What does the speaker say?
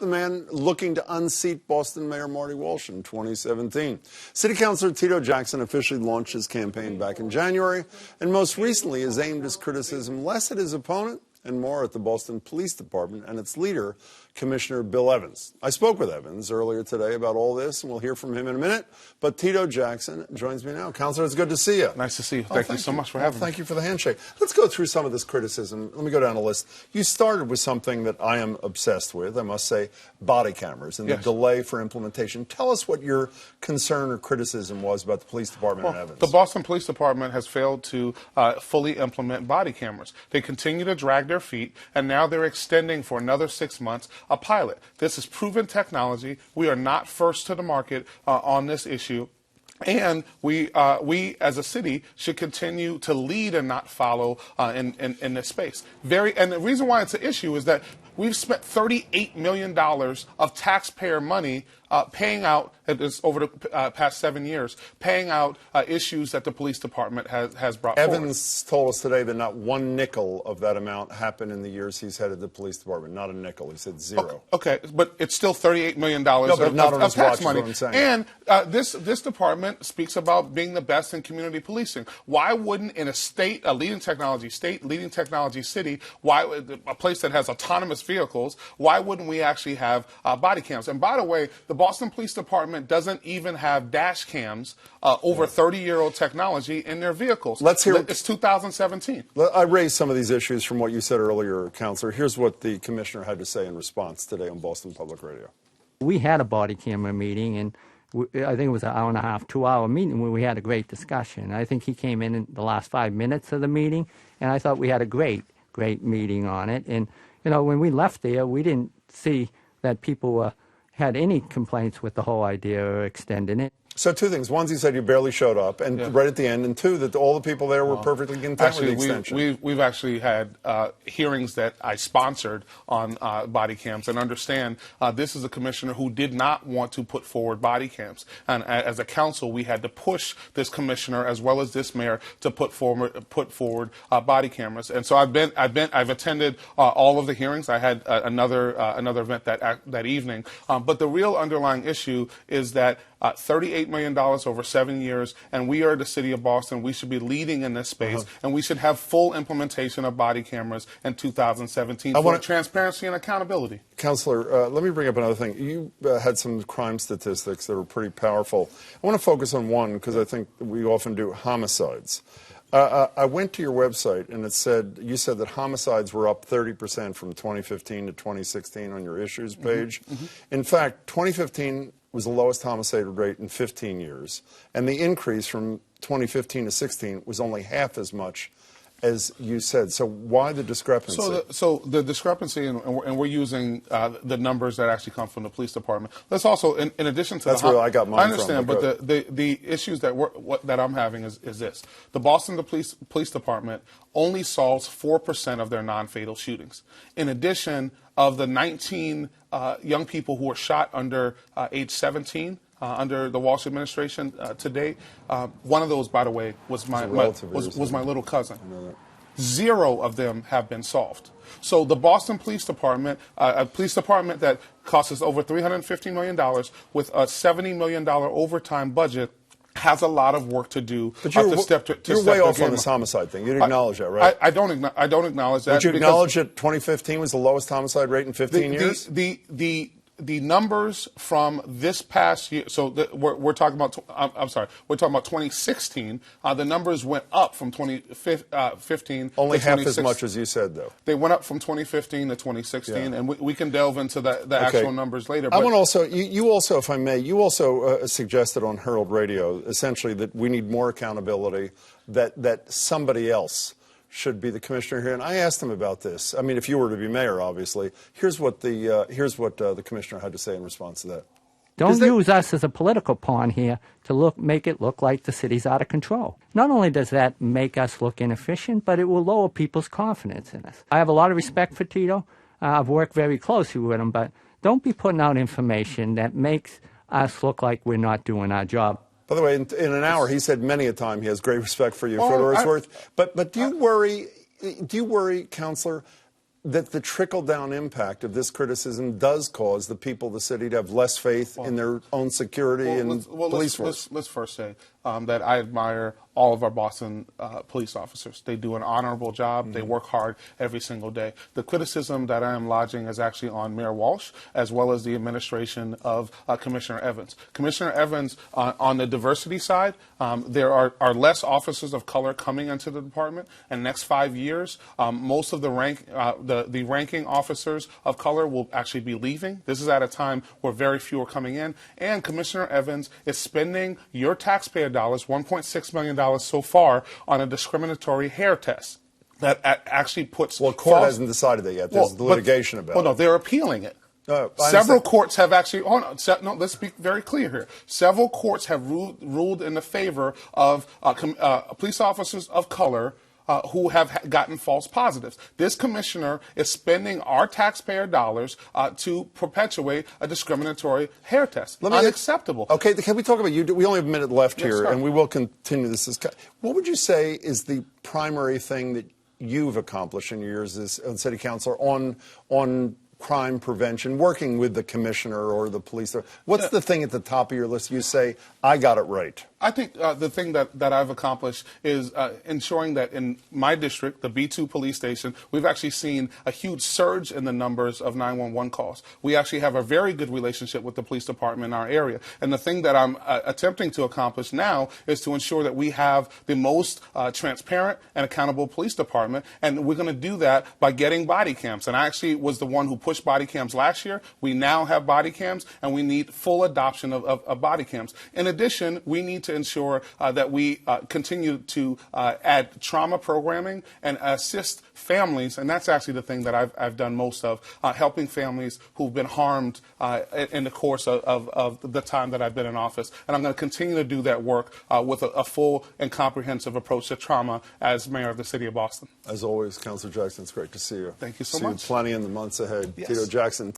The man looking to unseat Boston Mayor Marty Walsh in 2017. City Councilor Tito Jackson officially launched his campaign back in January, and most recently has aimed his criticism less at his opponent and more at the Boston Police Department and its leader, Commissioner Bill Evans. I spoke with Evans earlier today about all this, and we'll hear from him in a minute. But Tito Jackson joins me now. Councilor, it's good to see you. Nice to see you. Thank you so much for having me. Thank you for the handshake. Let's go through some of this criticism. Let me go down the list. You started with something that I am obsessed with, I must say, body cameras and the delay for implementation. Tell us what your concern or criticism was about the police department and Evans. The Boston Police Department has failed to fully implement body cameras. They continue to drag their feet, and now they're extending for another 6 months a pilot. This is proven technology. We are not first to the market on this issue. And we as a city should continue to lead and not follow in this space. And the reason why it's an issue is that we've spent $38 million of taxpayer money paying out over the past 7 years, paying out issues that the police department has brought forward. Evans told us today that not one nickel of that amount happened in the years he's headed the police department. Not a nickel. He said zero. Okay, but it's still $38 million of tax money. And this department speaks about being the best in community policing. Why wouldn't in a leading technology city, a place that has autonomous vehicles, why wouldn't we actually have body cams? And by the way, the Boston Police Department doesn't even have dash cams over 30-year-old technology in their vehicles. Let's hear. It's 2017. I raised some of these issues from what you said earlier, Councilor. Here's what the commissioner had to say in response today on Boston Public Radio. We had a body camera meeting, and I think it was an hour and a half, 2-hour meeting where we had a great discussion. I think he came in the last 5 minutes of the meeting, and I thought we had a great meeting on it. And, you know, when we left there, we didn't see that people had any complaints with the whole idea of extending it. So two things. One, he said you barely showed up, and right at the end. And two, that all the people there were perfectly content with the extension. We've actually had hearings that I sponsored on body cams, and understand this is a commissioner who did not want to put forward body cams. And as a council, we had to push this commissioner as well as this mayor to put forward body cameras. And so I've attended all of the hearings. I had another event that evening. But the real underlying issue is that $38 million over 7 years, and we are the city of Boston. We should be leading in this space, and we should have full implementation of body cameras in 2017 for transparency and accountability. Councilor, let me bring up another thing. You had some crime statistics that were pretty powerful. I want to focus on one because I think we often do: homicides. I went to your website, and you said that homicides were up 30% from 2015 to 2016 on your issues page. In fact, 2015 was the lowest homicide rate in 15 years, and the increase from 2015 to 16 was only half as much as you said. So why the discrepancy? So the discrepancy, and we're using the numbers that actually come from the police department. Let's also, in addition to that's where I got mine I understand, from, but the issues that I'm having is this: the Boston Police Department only solves 4% of their non-fatal shootings. In addition, of the 19 young people who were shot under age 17. Under the Walsh administration today, one of those, by the way, was my little cousin. 0 of them have been solved. So the Boston Police Department, a police department that costs us over $350 million with a $70 million overtime budget, has a lot of work to do. But you're way off on this homicide thing. You'd acknowledge that, right? I don't acknowledge that. Would you acknowledge that 2015 was the lowest homicide rate in 15 years? The numbers from this past year, so we're talking about, we're talking about 2016. The numbers went up from 2015. Only half as much as you said, though. They went up from 2015 to 2016, and we can delve into the actual numbers later. I want also, you also, if I may, you also suggested on Herald Radio, essentially, that we need more accountability, that somebody else should be the commissioner here. And I asked him about this. I mean, if you were to be mayor, obviously. Here's what the commissioner had to say in response to that. Don't use us as a political pawn here to make it look like the city's out of control. Not only does that make us look inefficient, but it will lower people's confidence in us. I have a lot of respect for Tito. I've worked very closely with him, but don't be putting out information that makes us look like we're not doing our job. By the way, in an hour, he said many a time he has great respect for you, for what it's worth. But do you worry, Counselor, that the trickle-down impact of this criticism does cause the people of the city to have less faith in their own security and police force? Let's first say that I admire all of our Boston police officers. They do an honorable job. They work hard every single day. The criticism that I am lodging is actually on Mayor Walsh as well as the administration of Commissioner Evans. Commissioner Evans, on the diversity side, there are less officers of color coming into the department. In the next 5 years, most of the ranking officers of color will actually be leaving. This is at a time where very few are coming in. And Commissioner Evans is spending your taxpayer dollars, $1.6 million so far, on a discriminatory hair test that actually puts... Well, court hasn't decided that yet. There's litigation about it. Well, no, they're appealing it. Several courts have actually... no, let's be very clear here. Several courts have ruled in the favor of police officers of color who have gotten false positives. This commissioner is spending our taxpayer dollars to perpetuate a discriminatory hair test. Unacceptable. Okay, can we talk about you? We only have a minute left Yes, here, sir. and we will continue this discussion. What would you say is the primary thing that you've accomplished in your years as city councilor on crime prevention, working with the commissioner or the police? What's the thing at the top of your list you say, I got it right? I think the thing that I've accomplished is ensuring that in my district, the B2 police station, we've actually seen a huge surge in the numbers of 911 calls. We actually have a very good relationship with the police department in our area. And the thing that I'm attempting to accomplish now is to ensure that we have the most transparent and accountable police department. And we're going to do that by getting body cams. And I actually was the one who pushed body cams last year. We now have body cams, and we need full adoption of body cams. In addition, we need to ensure that we continue to add trauma programming and assist families, and that's actually the thing that I've done most of, helping families who've been harmed in the course of the time that I've been in office. And I'm going to continue to do that work with a full and comprehensive approach to trauma as mayor of the city of Boston. As always, Councilor Jackson, it's great to see you. Thank you so much. See you plenty in the months ahead. Yes. Tito Jackson.